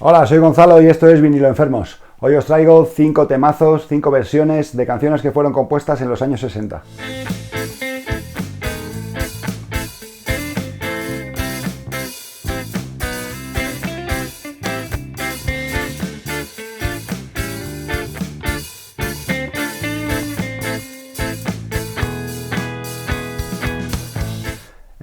Hola, soy Gonzalo y esto es Vinilo Enfermos. Hoy os traigo 5 temazos, 5 versiones de canciones que fueron compuestas en los años 60.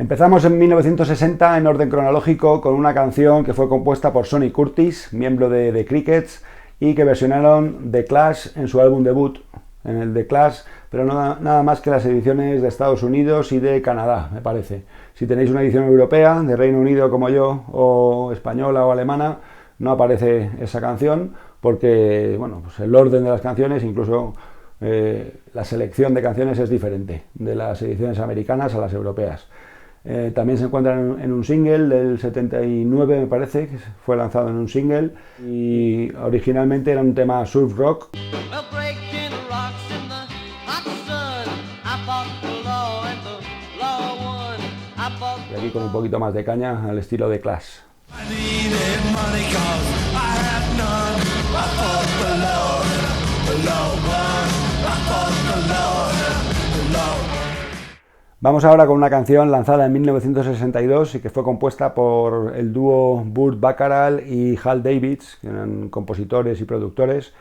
Empezamos en 1960 en orden cronológico con una canción que fue compuesta por Sonny Curtis, miembro de The Crickets, y que versionaron The Clash en su álbum debut, en el The Clash, pero nada más que las ediciones de Estados Unidos y de Canadá, me parece. Si tenéis una edición europea, de Reino Unido como yo, o española o alemana, no aparece esa canción porque, bueno, pues el orden de las canciones, incluso la selección de canciones es diferente de las ediciones americanas a las europeas. También se encuentra en un single del 79, me parece, que fue lanzado en un single, y originalmente era un tema surf rock. Y aquí con un poquito más de caña al estilo de Clash. Vamos ahora con una canción lanzada en 1962 y que fue compuesta por el dúo Burt Bacharach y Hal Davids, que eran compositores y productores.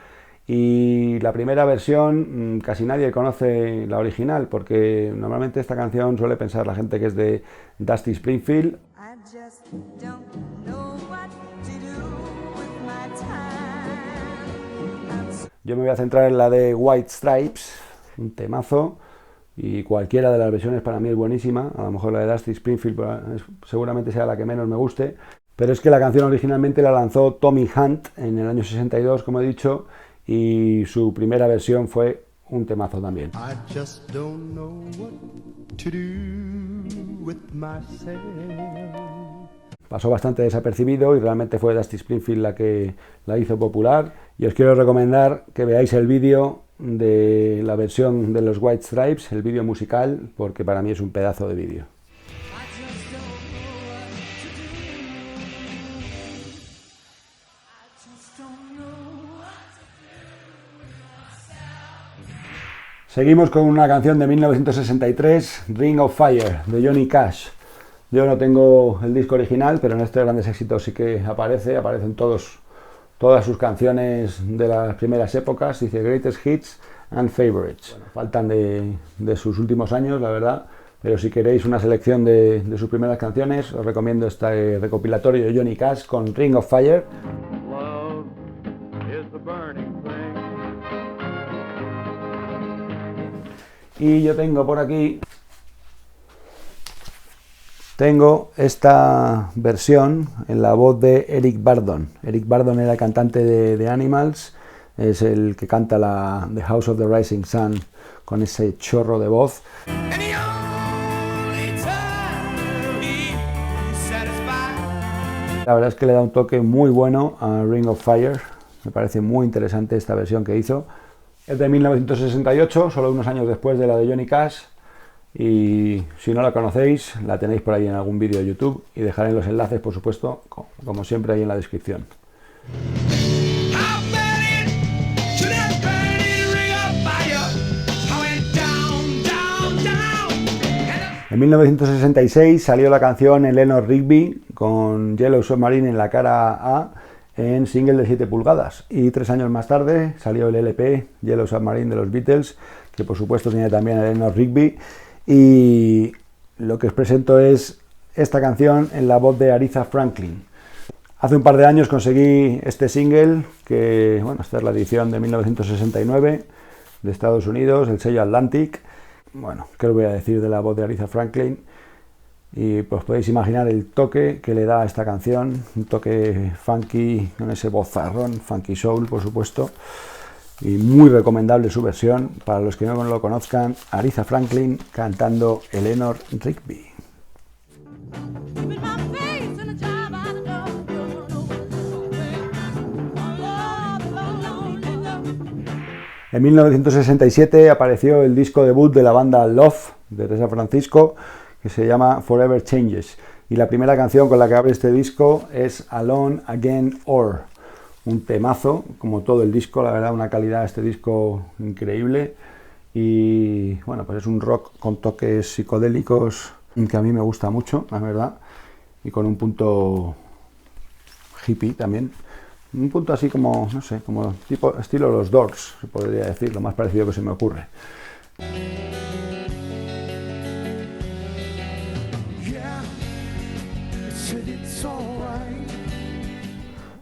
Y la primera versión casi nadie conoce la original, porque normalmente esta canción suele pensar la gente que es de Dusty Springfield. Yo me voy a centrar en la de White Stripes, un temazo. Y cualquiera de las versiones para mí es buenísima. A lo mejor la de Dusty Springfield seguramente sea la que menos me guste. Pero es que la canción originalmente la lanzó Tommy Hunt en el año 62, como he dicho, y su primera versión fue un temazo también. Pasó bastante desapercibido y realmente fue Dusty Springfield la que la hizo popular. Y os quiero recomendar que veáis el vídeo de la versión de los White Stripes, el vídeo musical, porque para mí es un pedazo de vídeo. Seguimos con una canción de 1963, Ring of Fire, de Johnny Cash. Yo no tengo el disco original, pero en estos grandes éxitos sí que aparecen todas sus canciones de las primeras épocas, dice Greatest Hits and Favorites. Bueno, faltan de sus últimos años, la verdad, pero si queréis una selección de sus primeras canciones, os recomiendo este recopilatorio de Johnny Cash con Ring of Fire. Y yo tengo por aquí esta versión en la voz de Eric Burdon. Eric Burdon era el cantante de Animals, es el que canta la The House of the Rising Sun con ese chorro de voz. La verdad es que le da un toque muy bueno a Ring of Fire, me parece muy interesante esta versión que hizo. Es de 1968, solo unos años después de la de Johnny Cash. Y si no la conocéis, la tenéis por ahí en algún vídeo de YouTube y dejaré los enlaces, por supuesto, como siempre, ahí en la descripción. En 1966 salió la canción Eleanor Rigby con Yellow Submarine en la cara A en single de 7 pulgadas. Y 3 años más tarde salió el LP Yellow Submarine de los Beatles, que por supuesto tiene también a Eleanor Rigby. Y lo que os presento es esta canción en la voz de Aretha Franklin. Hace un par de años conseguí este single, que bueno, esta es la edición de 1969 de Estados Unidos, el sello Atlantic. Bueno, ¿qué os voy a decir de la voz de Aretha Franklin? Y pues podéis imaginar el toque que le da a esta canción, un toque funky, con ese vozarrón, funky soul por supuesto. Y muy recomendable su versión, para los que no lo conozcan, Aretha Franklin cantando Eleanor Rigby. En 1967 apareció el disco debut de la banda Love, de San Francisco, que se llama Forever Changes. Y la primera canción con la que abre este disco es Alone Again Or, un temazo, como todo el disco, la verdad, una calidad de este disco increíble. Y bueno, pues es un rock con toques psicodélicos que a mí me gusta mucho, la verdad, y con un punto hippie también. Un punto así como, no sé, como tipo estilo los Doors, se podría decir, lo más parecido que se me ocurre.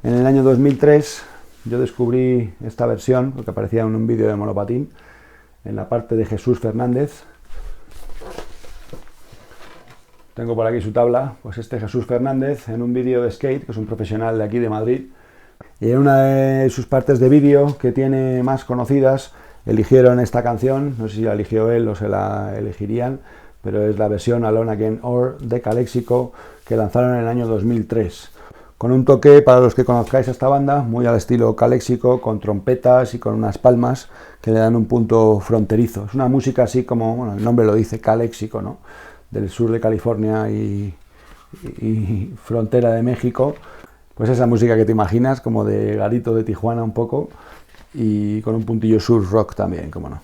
En el año 2003 yo descubrí esta versión, porque aparecía en un vídeo de Monopatín, en la parte de Jesús Fernández. Tengo por aquí su tabla, pues este Jesús Fernández en un vídeo de skate, que es un profesional de aquí de Madrid. Y en una de sus partes de vídeo que tiene más conocidas, eligieron esta canción, no sé si la eligió él o se la elegirían, pero es la versión Alone Again Or de Calexico, que lanzaron en el año 2003. Con un toque, para los que conozcáis a esta banda, muy al estilo Calexico, con trompetas y con unas palmas que le dan un punto fronterizo. Es una música así como, bueno, el nombre lo dice, Calexico, ¿no? Del sur de California y frontera de México. Pues esa música que te imaginas, como de garito de Tijuana un poco, y con un puntillo surf rock también, como no.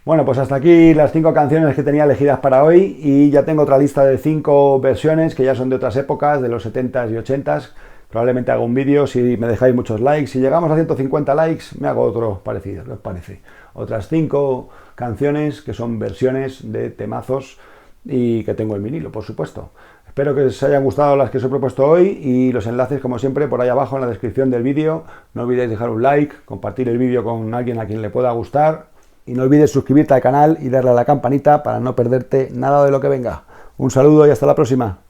Bueno, pues hasta aquí las 5 canciones que tenía elegidas para hoy, y ya tengo otra lista de 5 versiones que ya son de otras épocas, de los 70s y 80s. Probablemente haga un vídeo si me dejáis muchos likes. Si llegamos a 150 likes, me hago otro parecido, ¿qué os parece? Otras 5 canciones que son versiones de temazos y que tengo en vinilo, por supuesto. Espero que os hayan gustado las que os he propuesto hoy, y los enlaces, como siempre, por ahí abajo en la descripción del vídeo. No olvidéis dejar un like, compartir el vídeo con alguien a quien le pueda gustar, y no olvides suscribirte al canal y darle a la campanita para no perderte nada de lo que venga. Un saludo y hasta la próxima.